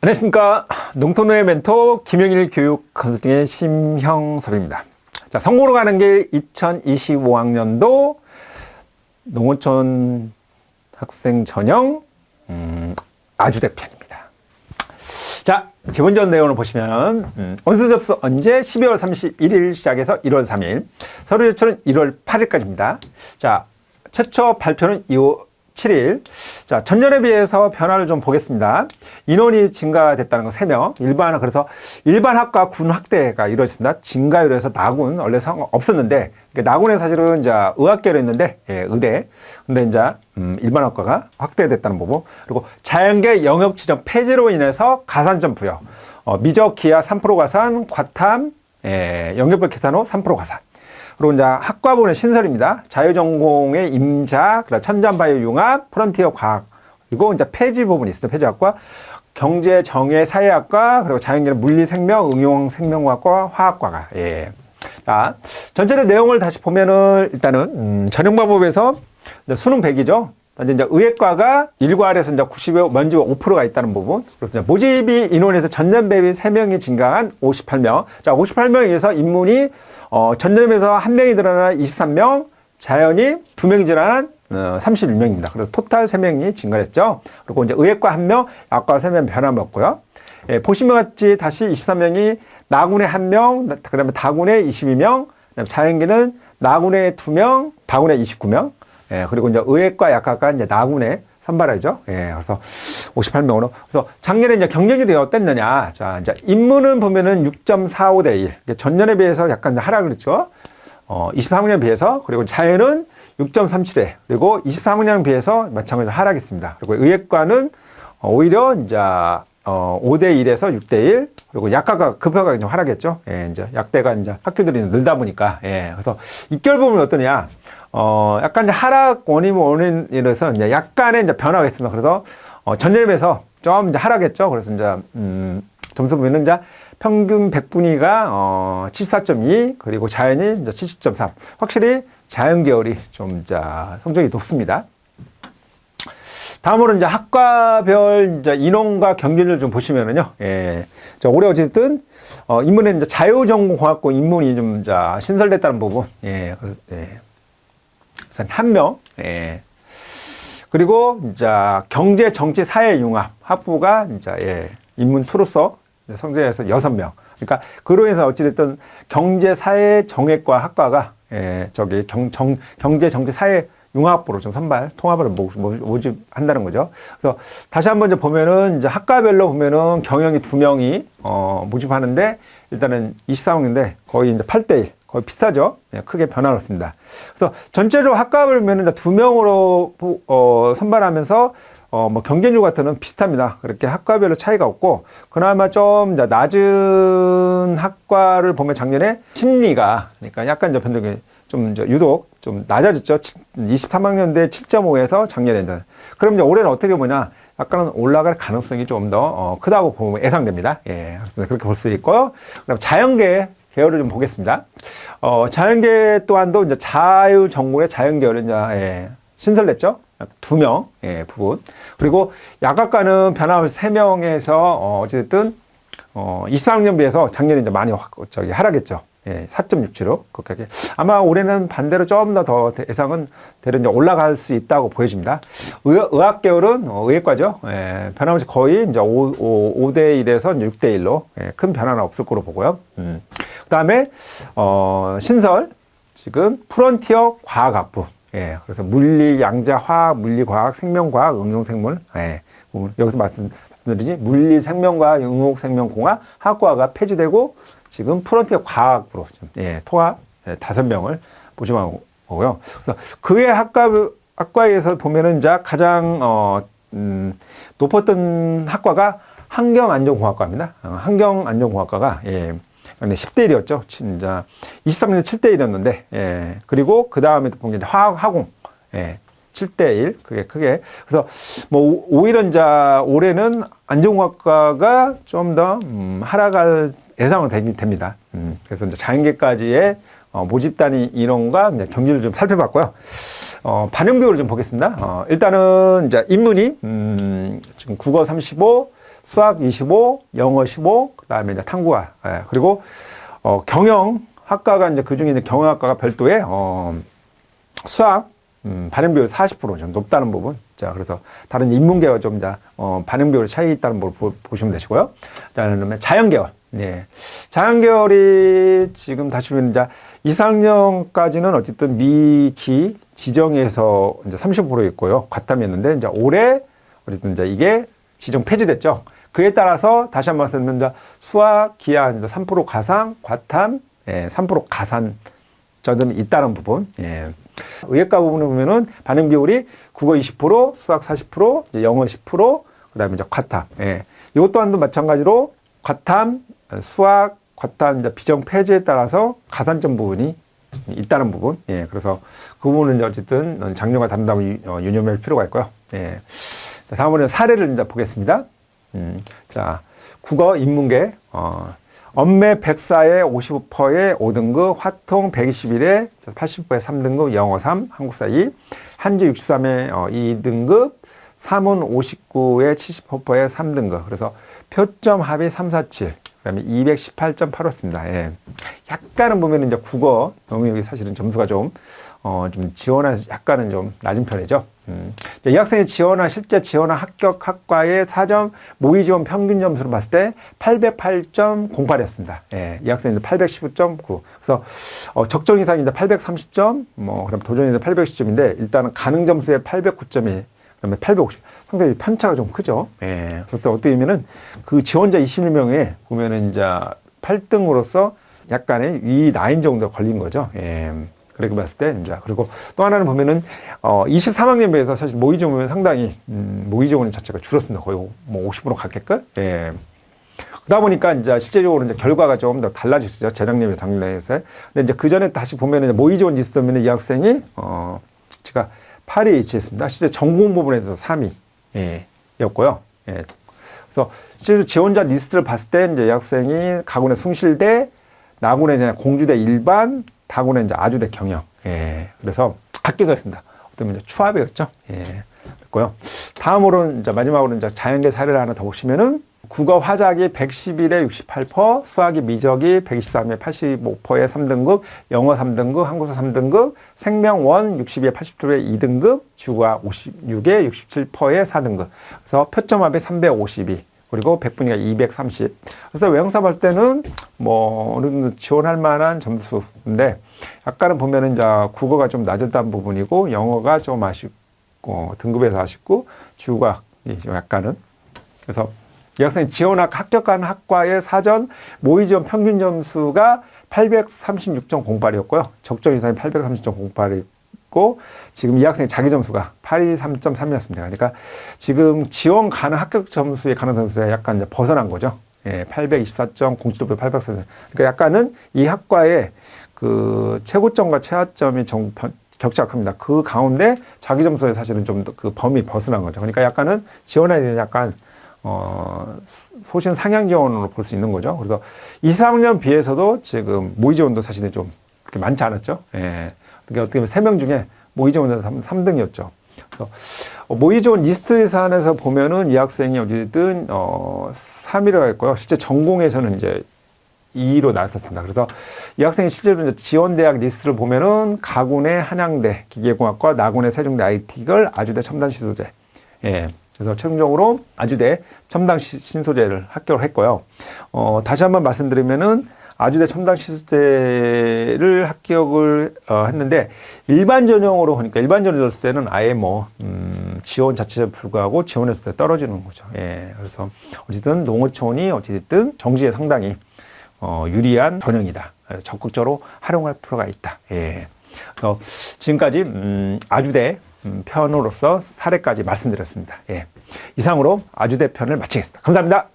안녕하십니까. 농토노의 멘토 김영일 교육 컨설팅의 심형섭입니다. 자, 성공으로 가는 길 2025학년도 농어촌 학생 전형 아주대 편입니다. 자, 기본적인 내용을 보시면 원서 접수 언제? 12월 31일 시작해서 1월 3일, 서류 제출은 1월 8일까지입니다. 자, 최초 발표는 2월 7일. 자, 전년에 비해서 변화를 좀 보겠습니다. 인원이 증가됐다는 건 3명. 그래서 일반 학과 군 확대가 이루어졌습니다. 증가율로 해서 나군, 원래 없었는데, 나군에 사실은 이제 의학계로 있는데, 의대. 근데 이제, 일반 학과가 확대됐다는 거고. 그리고 자연계 영역 지정 폐지로 인해서 가산점 부여. 미적 기하 3% 가산, 과탐, 영역별 계산 후 3% 가산. 그리고 이제 학과부는 신설입니다. 자유전공의 임자, 천장바이오 융합, 프론티어 과학, 그리고 이제 폐지 부분이 있습니다. 폐지학과, 경제, 정예, 사회학과, 그리고 자연계는 물리, 생명, 응용 생명과학과, 화학과가. 예. 자, 전체의 내용을 다시 보면은 일단은 전형방법에서 수능 100이죠. 이제 의예과가 일괄에서 이제 90에 면접 5%가 있다는 부분. 그래서 모집이 인원에서 전년 대비 3명이 증가한 58명. 자, 58명에 의해서 인문이 전년에서 1명이 늘어나 23명, 자연이 2명이 늘어난 31명입니다. 그래서 토탈 3명이 증가했죠. 그리고 이제 의예과 1명, 약과 3명 변함없고요. 예, 보시면 같이 다시 23명이 나군에 1명, 그다음에 다군에 22명, 그다음에 자연계는 나군에 2명, 다군에 29명. 예, 그리고 이제 의예과 약학과 이제 나군에 선발하죠. 예, 그래서 58명으로. 그래서 작년에 이제 경쟁률이 어땠느냐. 자, 이제 인문은 보면은 6.45대 1. 전년에 비해서 약간 하락을 했죠. 23학년에 비해서. 그리고 자연은 6.37에. 그리고 23학년에 비해서 마찬가지로 하락했습니다. 그리고 의예과는 오히려 이제 5대 1에서 6대 1. 그리고 약학과 급하게 좀 하락했죠. 예, 이제 약대가 이제 학교들이 늘다 보니까. 예, 그래서 입결 부분은 어떠냐. 약간 이제 하락 원인이라서 이제 약간의 이제 변화가 있습니다. 그래서 전년에 비해서 좀 이제 하락했죠. 그래서 이제 점수 보면은 이제 평균 100분위가 74.2, 그리고 자연이 이제 70.3. 확실히 자연 계열이 좀 이제 성적이 높습니다. 다음으로 이제 학과별 이제 인원과 경쟁률 좀 보시면은요. 예. 자, 올해 어쨌든 인문에 이제 자유전공학과 인문이 좀 이제 신설됐다는 부분. 예. 예. 우선 1명. 예. 그리고 이제 경제, 정치, 사회 융합 학부가 이제 예. 인문 2로서 성적에서 6명. 그러니까 그로 인해서 어찌됐든 경제, 사회, 정예과 학과가 예. 경제, 정치, 사회 융합부로 좀 선발, 통합으로 모집한다는 거죠. 그래서 다시 한번 이제 보면은 이제 학과별로 보면은 경영이 2명이 모집하는데 일단은 23학년인데 거의 이제 8대 1, 거의 비슷하죠. 예, 크게 변화 없습니다. 그래서 전체로 학과별 보면은 2명으로 선발하면서 뭐 경쟁률 같은 건 비슷합니다. 그렇게 학과별로 차이가 없고, 그나마 좀 이제 낮은 학과를 보면 작년에 심리가, 그러니까 약간 이제 변동이 좀 이제 유독 좀 낮아졌죠. 23학년대 7.5에서 작년에 이제. 그럼 이제 올해는 어떻게 보냐? 약간은 올라갈 가능성이 좀 더 크다고 보면 예상됩니다. 예. 그래서 그렇게 볼 수 있고요. 그다음 자연계 계열을 좀 보겠습니다. 자연계 또한도 이제 자유전공의 자연계열은 이제 예, 신설됐죠. 2명 예, 부분. 그리고 약학과는 변함없이 3명에서 어쨌든 23학년 비해서 작년에 이제 많이 하락했죠. 예, 4.67로 그렇게 아마 올해는 반대로 좀 더 예상은 대략 이제 올라갈 수 있다고 보여집니다. 의학 계열은 의예과죠. 예, 변함없이 거의 이제 5대 1에서 6대 1로 예, 큰 변화는 없을 거로 보고요. 그다음에 신설 지금 프론티어 과학학부. 예, 그래서 물리, 양자, 화학, 물리과학, 생명과학, 응용생물. 예, 여기서 말씀드리지 물리, 생명과학, 응용생명공학 학과가 폐지되고 지금 프론티어 과학으로 좀, 예, 통합 5명을 모집하고 오고요. 그래서 그의 학과에서 보면은 이제 가장 높았던 학과가 환경안전공학과입니다. 환경안전공학과가 예, 10대 1이었죠. 진짜 23년 7대 1이었는데 예, 그리고 그 다음에 보면 이제 화공 예, 7대 1 그게 크게. 그래서 뭐 오히려 이제 올해는 안전공학과가 좀 더 하락할 예상은 됩니다. 그래서 이제 자연계까지의 모집단위 인원과 경기를 좀 살펴봤고요. 반영 비율을 좀 보겠습니다. 일단은 이제 인문이 지금 국어 35, 수학 25, 영어 15, 그다음에 이제 탐구가, 예, 그리고 경영학과가 이제 그 중에 이제 경영학과가 별도의 수학 반영 비율 40%좀 높다는 부분. 자, 그래서 다른 인문계와 좀 반영 비율 차이 있다는 걸 보시면 되시고요. 그다음에 자연계열. 네. 자연계열이 지금 다시 보면 이제 2, 4학년까지는 어쨌든 미기 지정에서 이제 30% 있고요. 과탐이었는데 이제 올해 어쨌든 이제 이게 지정 폐지됐죠. 그에 따라서 다시 한번 말씀드리면 이제 수학, 기하 이제 3% 가상, 과탐, 3% 가산 저는 있다는 부분. 예. 의예과 부분을 보면은 반응 비율이 국어 20%, 수학 40%, 영어 10%, 그다음에 이제 과탐. 예. 이것 또한도 마찬가지로 과탐, 수학, 과탐 이제 비정 폐지에 따라서 가산점 부분이 있다는 부분. 예. 그래서 그 부분은 어쨌든 장려가 담당을 유념할 필요가 있고요. 예. 자, 다음으로는 사례를 이제 보겠습니다. 자, 국어 인문계 언매 104에 55%에 5등급, 화통 121에 80%에 3등급, 영어 3, 한국사 2, 한주 63에 2등급, 사문 59에 70%에 3등급. 그래서 표점 합이 347, 그다음에 218.8였습니다. 예. 약간은 보면 이제 국어 영역이 사실은 점수가 좀 지원한 약간은 좀 낮은 편이죠. 이 학생이 실제 지원한 합격 학과의 사전 모의 지원 평균 점수를 봤을 때 808.08이었습니다. 예, 이 학생이 815.9. 그래서 적정 이상인데 830점, 그럼 도전인데 810점인데 일단은 가능 점수의 809점이 그다음에 850. 상당히 편차가 좀 크죠. 예. 그래서 어떻게 보면은 그 지원자 21명에 보면은 이제 8등으로서 약간의 위 라인 정도 걸린 거죠. 예. 그렇게 봤을 때, 이제, 그리고 또 하나는 보면은, 23학년 배에서 사실 모의 지원은 상당히, 모의 지원 자체가 줄었습니다. 거의 뭐 50% 가깝게. 예. 그러다 보니까 이제 실제적으로 이제 결과가 좀 더 달라질 수 있죠. 재작년에 작년에서. 근데 이제 그 전에 다시 보면은 모의 지원 리스트 보면은 이 학생이, 제가 8위에 위치했습니다. 실제 전공 부분에서 3위. 예. 였고요. 예. 그래서 실제로 지원자 리스트를 봤을 때 이제 이 학생이 가군의 숭실대, 나군의 이제 공주대 일반, 다군의 이제 아주대 경영. 예. 그래서 합격했습니다. 어떤 이제 추합이었죠. 예. 그랬고요. 다음으로는 이제 마지막으로 이제 자연계 사례를 하나 더 보시면은 국어 화작이 111에 68%, 수학이 미적이 123에 85%에 3등급, 영어 3등급, 한국사 3등급, 생명 1 62에 80%에 2등급, 주가 56에 67%에 4등급. 그래서 표점합이 352. 그리고 100분위가 230. 그래서 외형사 볼 때는 어느 정도 지원할 만한 점수인데 약간은 보면은 이제 국어가 좀 낮았다는 부분이고 영어가 좀 아쉽고 등급에서 아쉽고 주각이 좀 약간은. 그래서 이 학생이 합격한 학과의 사전 모의 지원 평균 점수가 836.08이었고요. 적정 이상이 830.08이 있고 지금 이 학생의 자기 점수가 823.3이었습니다. 그러니까 지금 지원 가능 합격 점수의 가능 점수에 약간 이제 벗어난 거죠. 예, 824.07도 830. 그러니까 약간은 이 학과의 그 최고점과 최하점이 격차가 큽니다. 그 가운데 자기 점수에 사실은 좀 그 범위 벗어난 거죠. 그러니까 약간은 지원에 약간 소신 상향 지원으로 볼 수 있는 거죠. 그래서 2, 3학년 비해서도 지금 모의 지원도 사실은 좀 그렇게 많지 않았죠. 예. 그러니까 어떻게 보면 3명 중에 모의 지원에서 3등이었죠. 그래서 모의 지원 리스트 사안에서 보면은 이 학생이 어쨌든 3위로 했고요. 실제 전공에서는 이제 2위로 나섰습니다. 그래서 이 학생이 실제로 이제 지원 대학 리스트를 보면은 가군의 한양대 기계공학과, 나군의 세종대 IT걸, 아주대 첨단 신소재. 예. 그래서 최종적으로 아주대 첨단 신소재를 합격을 했고요. 다시 한번 말씀드리면은 아주대 첨단 신소재를 합격을 했는데 일반 전형으로 하니까 일반 전형을 했을 때는 아예 지원 자체에 불구하고 지원했을 때 떨어지는 거죠. 예. 그래서 어쨌든 농어촌이 어쨌든 정시에 상당히 유리한 전형이다. 적극적으로 활용할 필요가 있다. 예. 그래서 지금까지 아주대 편으로서 사례까지 말씀드렸습니다. 예. 이상으로 아주대 편을 마치겠습니다. 감사합니다.